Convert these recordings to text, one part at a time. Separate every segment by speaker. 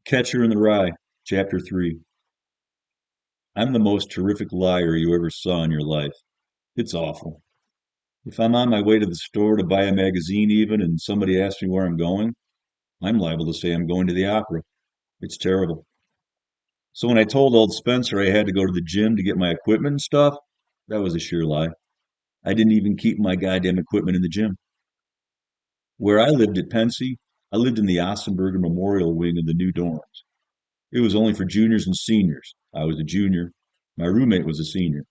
Speaker 1: Catcher in the Rye, Chapter 3. I'm the most terrific liar you ever saw in your life. It's awful. If I'm on my way to the store to buy a magazine, even, and somebody asks me where I'm going, I'm liable to say I'm going to the opera. It's terrible. So when I told old Spencer I had to go to the gym to get my equipment and stuff, that was a sheer lie. I didn't even keep my goddamn equipment in the gym. Where I lived at Pensy, I lived in the Ossenberger Memorial Wing of the new dorms. It was only for juniors and seniors. I was a junior. My roommate was a senior.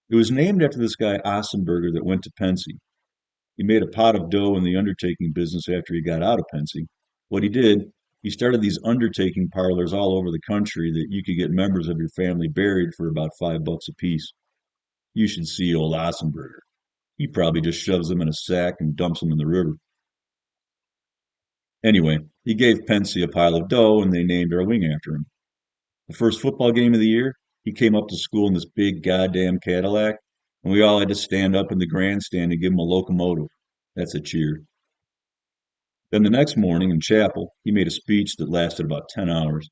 Speaker 1: It was named after this guy Ossenberger that went to Pensy. He made a pot of dough in the undertaking business after he got out of Pensy. What he did, he started these undertaking parlors all over the country that you could get members of your family buried for about $5 a piece. You should see old Ossenberger. He probably just shoves them in a sack and dumps them in the river. Anyway, he gave Pensy a pile of dough and they named our wing after him. The first football game of the year, he came up to school in this big goddamn Cadillac, and we all had to stand up in the grandstand and give him a locomotive. That's a cheer. Then the next morning in chapel, he made a speech that lasted about 10 hours.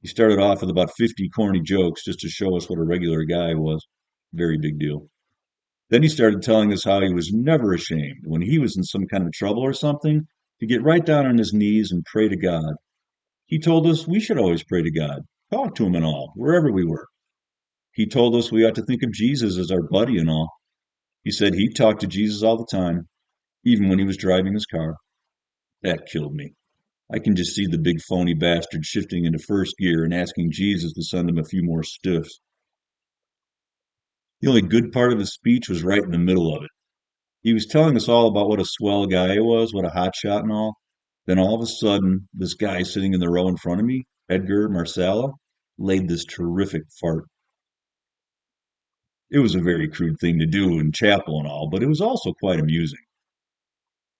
Speaker 1: He started off with about 50 corny jokes just to show us what a regular guy was. Very big deal. Then he started telling us how he was never ashamed when he was in some kind of trouble or something to get right down on his knees and pray to God. He told us we should always pray to God, talk to him and all, wherever we were. He told us we ought to think of Jesus as our buddy and all. He said he talked to Jesus all the time, even when he was driving his car. That killed me. I can just see the big phony bastard shifting into first gear and asking Jesus to send him a few more stiffs. The only good part of his speech was right in the middle of it. He was telling us all about what a swell guy he was, what a hot shot and all. Then all of a sudden, this guy sitting in the row in front of me, Edgar Marsala, laid this terrific fart. It was a very crude thing to do in chapel and all, but it was also quite amusing.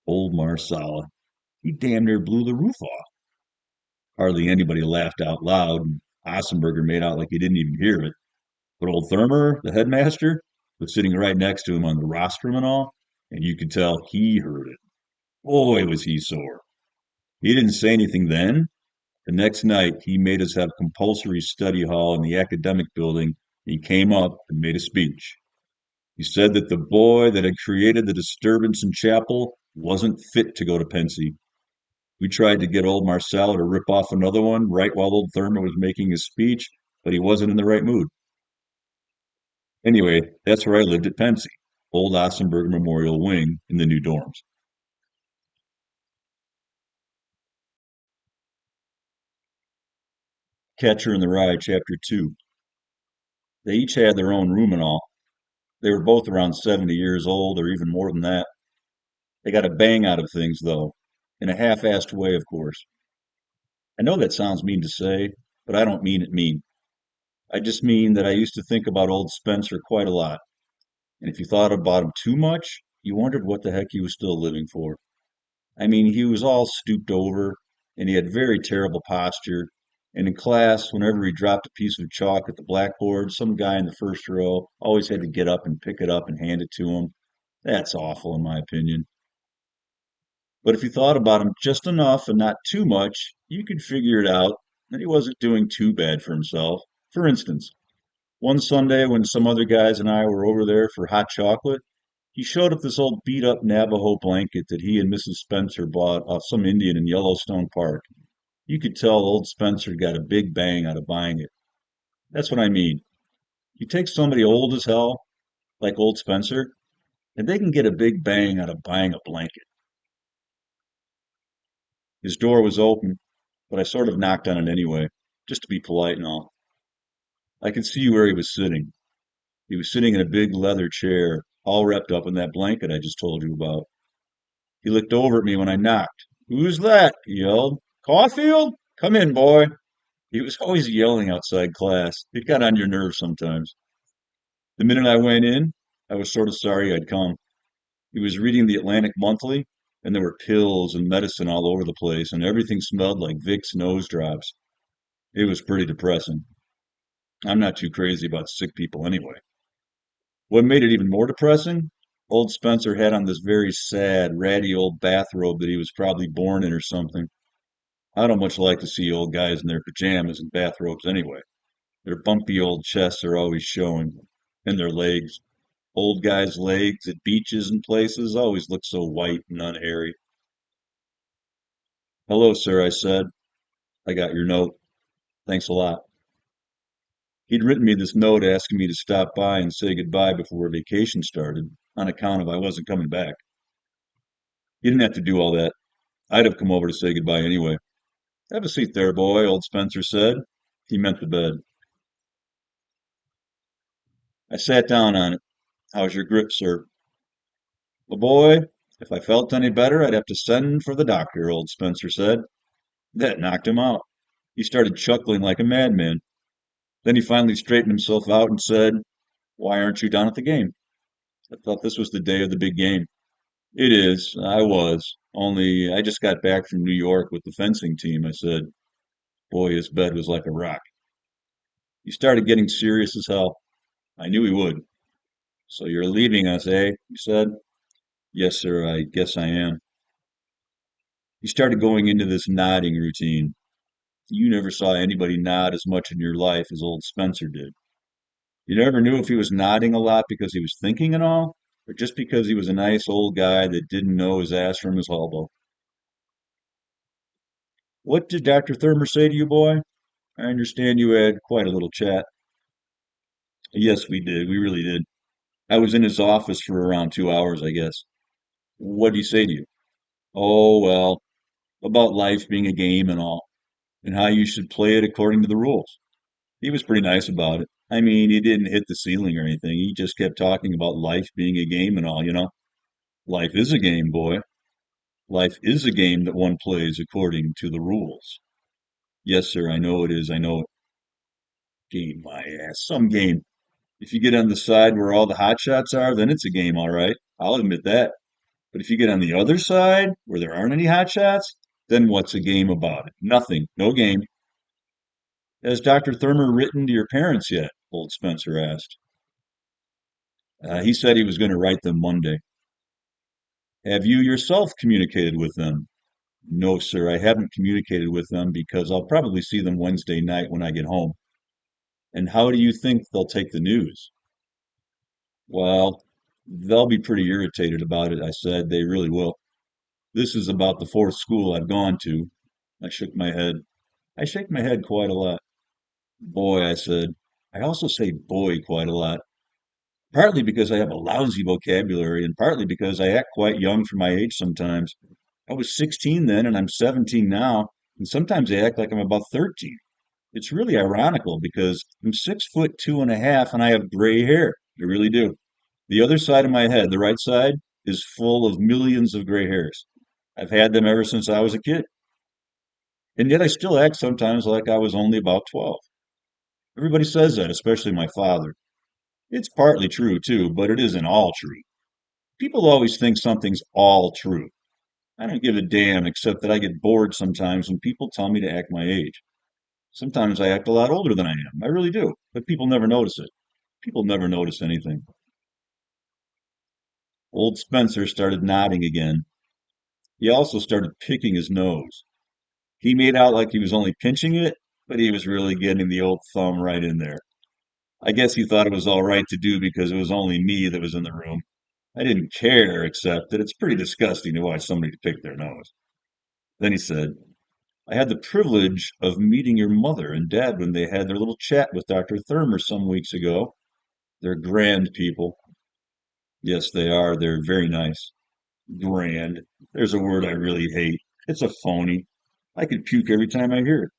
Speaker 1: Old Marsala, he damn near blew the roof off. Hardly anybody laughed out loud, and Ossenberger made out like he didn't even hear it. But old Thermer, the headmaster, was sitting right next to him on the rostrum and all, and you could tell he heard it. Boy, was he sore. He didn't say anything then. The next night, he made us have compulsory study hall in the academic building. He came up and made a speech. He said that the boy that had created the disturbance in chapel wasn't fit to go to Pensy. We tried to get old Marcel to rip off another one right while old Thurman was making his speech, but he wasn't in the right mood. Anyway, that's where I lived at Pensy, old Ossenberg Memorial Wing in the new dorms. Catcher in the Rye, Chapter 2. They each had their own room and all. They were both around 70 years old, or even more than that. They got a bang out of things, though, in a half-assed way, of course. I know that sounds mean to say, but I don't mean it mean. I just mean that I used to think about old Spencer quite a lot, and if you thought about him too much, you wondered what the heck he was still living for. I mean, he was all stooped over, and he had very terrible posture, and in class, whenever he dropped a piece of chalk at the blackboard, some guy in the first row always had to get up and pick it up and hand it to him. That's awful, in my opinion. But if you thought about him just enough and not too much, you could figure it out that he wasn't doing too bad for himself. For instance, one Sunday when some other guys and I were over there for hot chocolate, he showed up this old beat up Navajo blanket that he and Mrs. Spencer bought off some Indian in Yellowstone Park. You could tell old Spencer got a big bang out of buying it. That's what I mean. You take somebody old as hell, like old Spencer, and they can get a big bang out of buying a blanket. His door was open, but I sort of knocked on it anyway, just to be polite and all. I could see where he was sitting. He was sitting in a big leather chair, all wrapped up in that blanket I just told you about. He looked over at me when I knocked. "Who's that?" he yelled. "Caulfield? Come in, boy." He was always yelling outside class. It got on your nerves sometimes. The minute I went in, I was sort of sorry I'd come. He was reading the Atlantic Monthly, and there were pills and medicine all over the place, and everything smelled like Vicks nose drops. It was pretty depressing. I'm not too crazy about sick people anyway. What made it even more depressing? Old Spencer had on this very sad, ratty old bathrobe that he was probably born in or something. I don't much like to see old guys in their pajamas and bathrobes anyway. Their bumpy old chests are always showing, and their legs. Old guys' legs at beaches and places always look so white and unhairy. Hello, sir, I said. I got your note. Thanks a lot. He'd written me this note asking me to stop by and say goodbye before vacation started, on account of I wasn't coming back. He didn't have to do all that. I'd have come over to say goodbye anyway. Have a seat there, boy, old Spencer said. He meant the bed. I sat down on it. How's your grip, sir? Well, boy, if I felt any better, I'd have to send for the doctor, old Spencer said. That knocked him out. He started chuckling like a madman. Then he finally straightened himself out and said, Why aren't you down at the game? I thought this was the day of the big game. It is. I was. Only I just got back from New York with the fencing team, I said. Boy, his bed was like a rock. He started getting serious as hell. I knew he would. So you're leaving us, eh? He said. Yes, sir, I guess I am. He started going into this nodding routine. You never saw anybody nod as much in your life as old Spencer did. You never knew if he was nodding a lot because he was thinking and all, or just because he was a nice old guy that didn't know his ass from his elbow. What did Dr. Thurmer say to you, boy? I understand you had quite a little chat. Yes, we did. We really did. I was in his office for around 2 hours, I guess. What did he say to you? Oh, well, about life being a game and all, and how you should play it according to the rules. He was pretty nice about it. I mean, he didn't hit the ceiling or anything. He just kept talking about life being a game and all. Life is a game, boy. Life is a game that one plays according to the rules. Yes, sir, I know it is. I know it. Game, my ass. Some game. If you get on the side where all the hot shots are, then it's a game, all right. I'll admit that. But if you get on the other side where there aren't any hot shots, then what's a game about it? Nothing. No game. Has Dr. Thurmer written to your parents yet? Old Spencer asked. He said he was going to write them Monday. Have you yourself communicated with them? No, sir, I haven't communicated with them because I'll probably see them Wednesday night when I get home. And how do you think they'll take the news? Well, they'll be pretty irritated about it, I said. They really will. This is about the fourth school I've gone to. I shook my head. I shake my head quite a lot. Boy, I said. I also say boy quite a lot. Partly because I have a lousy vocabulary, and partly because I act quite young for my age sometimes. I was 16 then, and I'm 17 now, and sometimes I act like I'm about 13. It's really ironical because I'm 6 foot 2.5 and I have gray hair. I really do. The other side of my head, the right side, is full of millions of gray hairs. I've had them ever since I was a kid. And yet I still act sometimes like I was only about 12. Everybody says that, especially my father. It's partly true, too, but it isn't all true. People always think something's all true. I don't give a damn except that I get bored sometimes when people tell me to act my age. Sometimes I act a lot older than I am. I really do. But people never notice it. People never notice anything. Old Spencer started nodding again. He also started picking his nose. He made out like he was only pinching it, but he was really getting the old thumb right in there. I guess he thought it was all right to do because it was only me that was in the room. I didn't care, except that it's pretty disgusting to watch somebody pick their nose. Then he said, I had the privilege of meeting your mother and dad when they had their little chat with Dr. Thurmer some weeks ago. They're grand people. Yes, they are. They're very nice. Grand. There's a word I really hate. It's a phony. I could puke every time I hear it.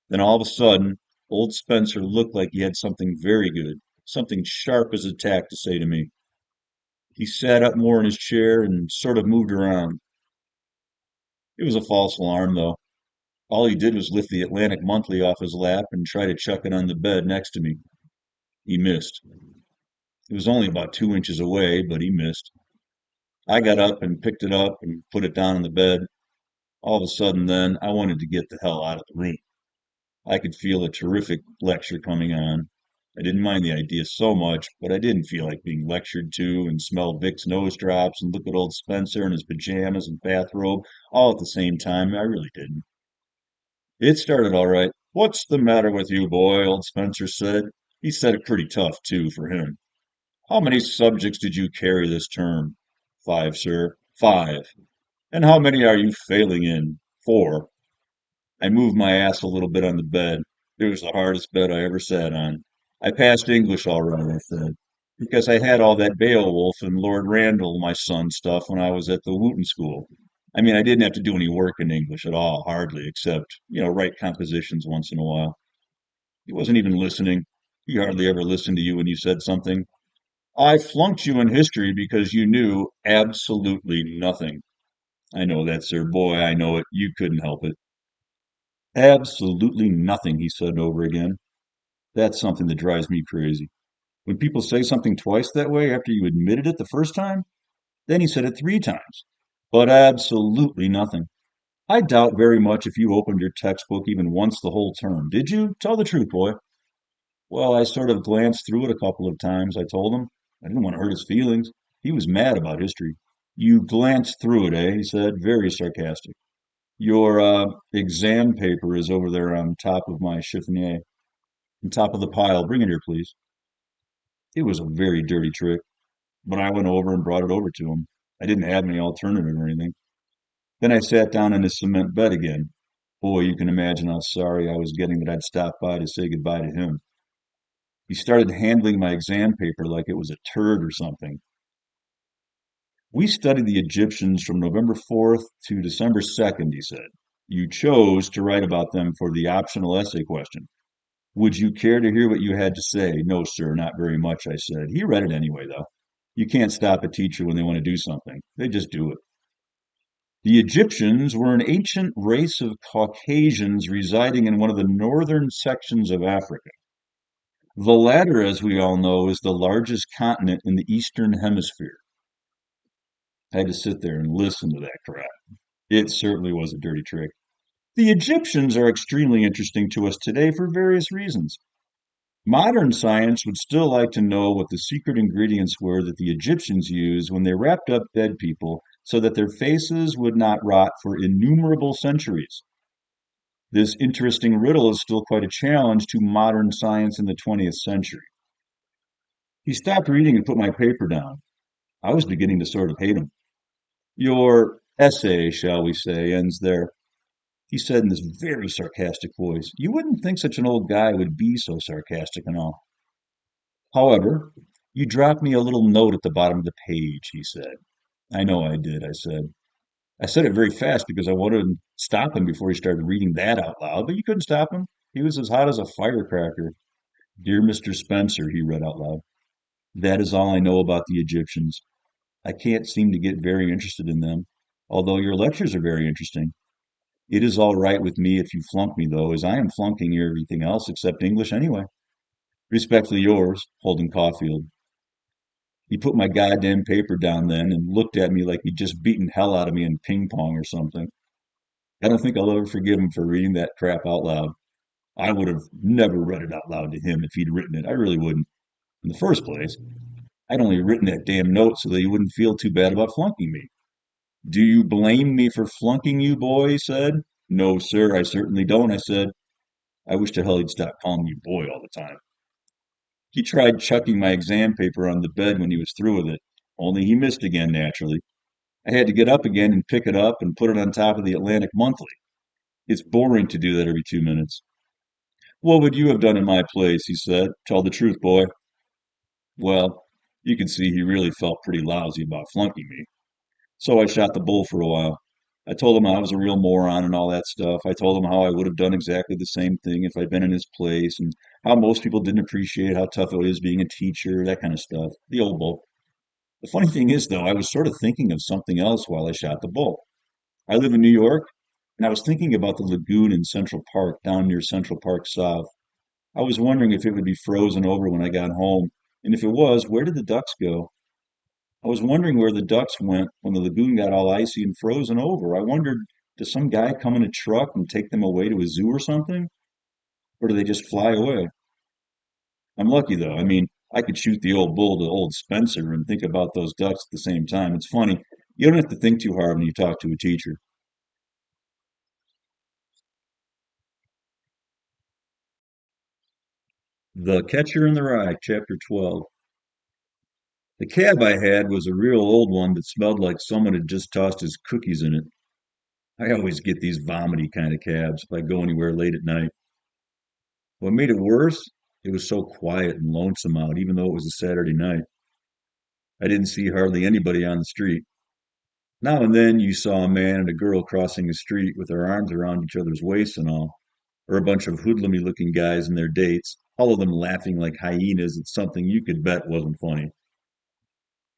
Speaker 1: Then all of a sudden, old Spencer looked like he had something very good, something sharp as a tack to say to me. He sat up more in his chair and sort of moved around. It was a false alarm, though. All he did was lift the Atlantic Monthly off his lap and try to chuck it on the bed next to me. He missed. It was only about 2 inches away, but he missed. I got up and picked it up and put it down on the bed. All of a sudden, then, I wanted to get the hell out of the room. I could feel a terrific lecture coming on. I didn't mind the idea so much, but I didn't feel like being lectured to and smell Vicks nose drops and look at old Spencer in his pajamas and bathrobe all at the same time. I really didn't. It started all right. What's the matter with you, boy? Old Spencer said. He said it pretty tough, too, for him. How many subjects did you carry this term? Five, sir. Five. And how many are you failing in? Four. I moved my ass a little bit on the bed. It was the hardest bed I ever sat on. I passed English all right, I said, because I had all that Beowulf and Lord Randall, my son, stuff when I was at the Wooten School. I mean, I didn't have to do any work in English at all, hardly, except, write compositions once in a while. He wasn't even listening. He hardly ever listened to you when you said something. I flunked you in history because you knew absolutely nothing. I know that, sir. Boy, I know it. You couldn't help it. Absolutely nothing, he said over again. That's something that drives me crazy. When people say something twice that way after you admitted it the first time, then he said it three times. But absolutely nothing. I doubt very much if you opened your textbook even once the whole term. Did you? Tell the truth, boy. Well, I sort of glanced through it a couple of times, I told him. I didn't want to hurt his feelings. He was mad about history. You glanced through it, eh? He said, very sarcastic. Your exam paper is over there on top of my chiffonier, on top of the pile. Bring it here, please. It was a very dirty trick, but I went over and brought it over to him. I didn't have any alternative or anything. Then I sat down in his cement bed again. Boy, you can imagine how sorry I was getting that I'd stopped by to say goodbye to him. He started handling my exam paper like it was a turd or something. We studied the Egyptians from November 4th to December 2nd, he said. You chose to write about them for the optional essay question. Would you care to hear what you had to say? No, sir, not very much, I said. He read it anyway, though. You can't stop a teacher when they want to do something. They just do it. The Egyptians were an ancient race of Caucasians residing in one of the northern sections of Africa. The latter, as we all know, is the largest continent in the Eastern Hemisphere. I had to sit there and listen to that crap. It certainly was a dirty trick. The Egyptians are extremely interesting to us today for various reasons. Modern science would still like to know what the secret ingredients were that the Egyptians used when they wrapped up dead people so that their faces would not rot for innumerable centuries. This interesting riddle is still quite a challenge to modern science in the 20th century. He stopped reading and put my paper down. I was beginning to sort of hate him. Your essay, shall we say, ends there, he said in this very sarcastic voice. You wouldn't think such an old guy would be so sarcastic and all. However, you dropped me a little note at the bottom of the page, he said. I know I did, I said. I said it very fast because I wanted to stop him before he started reading that out loud, but you couldn't stop him. He was as hot as a firecracker. Dear Mr. Spencer, he read out loud. That is all I know about the Egyptians. I can't seem to get very interested in them, although your lectures are very interesting. It is all right with me if you flunk me, though, as I am flunking everything else except English anyway. Respectfully yours, Holden Caulfield. He put my goddamn paper down then and looked at me like he'd just beaten hell out of me in ping pong or something. I don't think I'll ever forgive him for reading that crap out loud. I would have never read it out loud to him if he'd written it. I really wouldn't. In the first place, I'd only written that damn note so that he wouldn't feel too bad about flunking me. Do you blame me for flunking you, boy? He said. No, sir, I certainly don't, I said. I wish to hell he'd stop calling me boy all the time. He tried chucking my exam paper on the bed when he was through with it, only he missed again, naturally. I had to get up again and pick it up and put it on top of the Atlantic Monthly. It's boring to do that every 2 minutes. What would you have done in my place? He said. Tell the truth, boy. Well, you can see he really felt pretty lousy about flunking me. So I shot the bull for a while. I told him I was a real moron and all that stuff. I told him how I would have done exactly the same thing if I'd been in his place and how most people didn't appreciate how tough it is being a teacher, that kind of stuff. The old bull. The funny thing is, though, I was sort of thinking of something else while I shot the bull. I live in New York, and I was thinking about the lagoon in Central Park, down near Central Park South. I was wondering if it would be frozen over when I got home, and if it was, where did the ducks go? I was wondering where the ducks went when the lagoon got all icy and frozen over. I wondered, does some guy come in a truck and take them away to a zoo or something? Or do they just fly away? I'm lucky though. I mean, I could shoot the old bull to old Spencer and think about those ducks at the same time. It's funny. You don't have to think too hard when you talk to a teacher. The Catcher in the Rye, Chapter 12. The cab I had was a real old one that smelled like someone had just tossed his cookies in it. I always get these vomity kind of cabs if I go anywhere late at night. What made it worse? It was so quiet and lonesome out, even though it was a Saturday night. I didn't see hardly anybody on the street. Now and then you saw a man and a girl crossing the street with their arms around each other's waists and all, or a bunch of hoodlummy looking guys and their dates, all of them laughing like hyenas at something you could bet wasn't funny.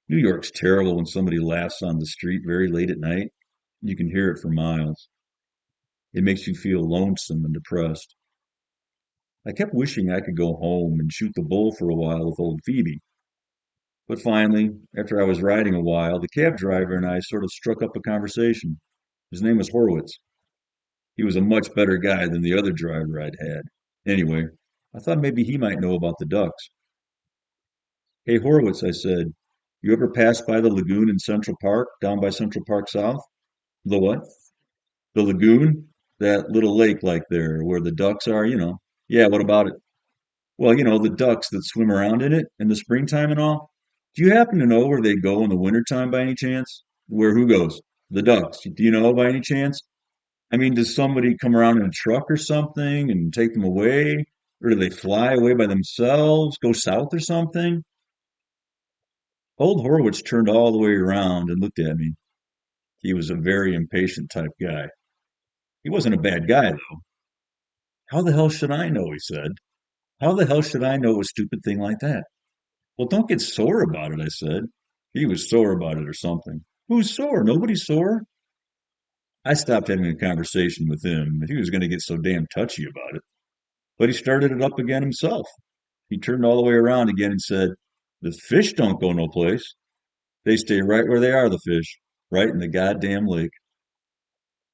Speaker 1: New York's terrible when somebody laughs on the street very late at night. You can hear it for miles. It makes you feel lonesome and depressed. I kept wishing I could go home and shoot the bull for a while with old Phoebe. But finally, after I was riding a while, the cab driver and I sort of struck up a conversation. His name was Horwitz. He was a much better guy than the other driver I'd had. Anyway, I thought maybe he might know about the ducks. Hey, Horwitz, I said, you ever pass by the lagoon in Central Park, down by Central Park South? The what? The lagoon? That little lake like there where the ducks are. Yeah, what about it? Well, the ducks that swim around in it in the springtime and all. Do you happen to know where they go in the wintertime by any chance? Where who goes? The ducks. Do you know by any chance? I mean, does somebody come around in a truck or something and take them away? Or do they fly away by themselves, go south or something? Old Horwitz turned all the way around and looked at me. He was a very impatient type guy. He wasn't a bad guy, though. How the hell should I know? He said. How the hell should I know a stupid thing like that? Well, don't get sore about it, I said. He was sore about it or something. Who's sore? Nobody's sore. I stopped having a conversation with him if he was going to get so damn touchy about it. But he started it up again himself. He turned all the way around again and said, the fish don't go no place. They stay right where they are, the fish, right in the goddamn lake.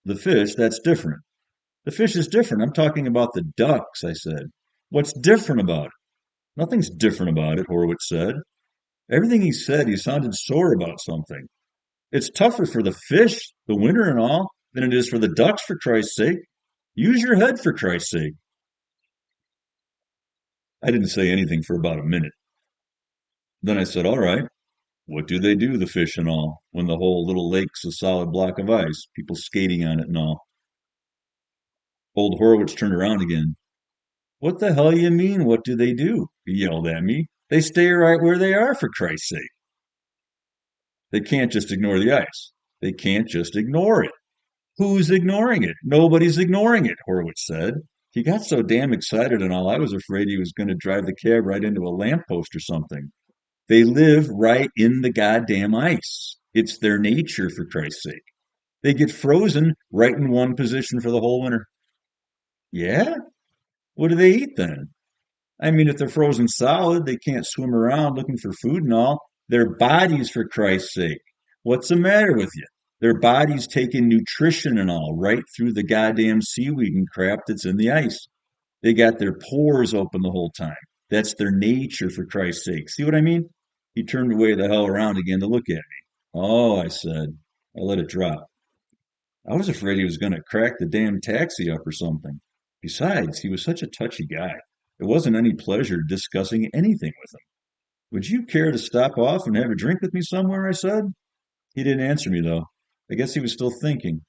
Speaker 1: The fish, that's different. The fish is different. I'm talking about the ducks, I said. What's different about it? Nothing's different about it, Horwitz said. Everything he said, he sounded sore about something. It's tougher for the fish, the winter and all, than it is for the ducks, for Christ's sake. Use your head, for Christ's sake. I didn't say anything for about a minute. Then I said, all right, what do they do, the fish and all, when the whole little lake's a solid block of ice, people skating on it and all? Old Horwitz turned around again. What the hell you mean, what do they do? He yelled at me. They stay right where they are, for Christ's sake. They can't just ignore the ice. They can't just ignore it. Who's ignoring it? Nobody's ignoring it, Horwitz said. He got so damn excited and all, I was afraid he was going to drive the cab right into a lamppost or something. They live right in the goddamn ice. It's their nature, for Christ's sake. They get frozen right in one position for the whole winter. Yeah? What do they eat then? I mean, if they're frozen solid, they can't swim around looking for food and all. Their bodies, for Christ's sake. What's the matter with you? Their bodies take in nutrition and all right through the goddamn seaweed and crap that's in the ice. They got their pores open the whole time. That's their nature, for Christ's sake. See what I mean? He turned away the hell around again to look at me. Oh, I said. I let it drop. I was afraid he was going to crack the damn taxi up or something. Besides, he was such a touchy guy. It wasn't any pleasure discussing anything with him. Would you care to stop off and have a drink with me somewhere? I said. He didn't answer me, though. I guess he was still thinking.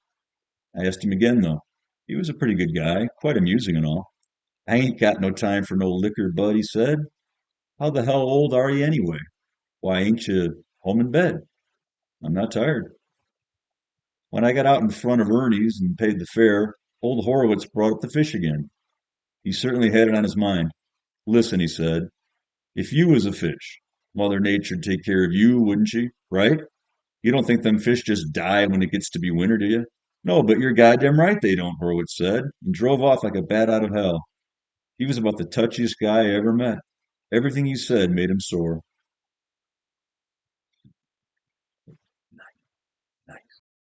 Speaker 1: I asked him again, though. He was a pretty good guy, quite amusing and all. I ain't got no time for no liquor, bud, he said. How the hell old are you anyway? Why ain't you home in bed? I'm not tired. When I got out in front of Ernie's and paid the fare, old Horowitz brought up the fish again. He certainly had it on his mind. Listen, he said, if you was a fish, Mother Nature'd take care of you, wouldn't she? Right? You don't think them fish just die when it gets to be winter, do you? No, but you're goddamn right they don't, Horowitz said, and drove off like a bat out of hell. He was about the touchiest guy I ever met. Everything he said made him sore.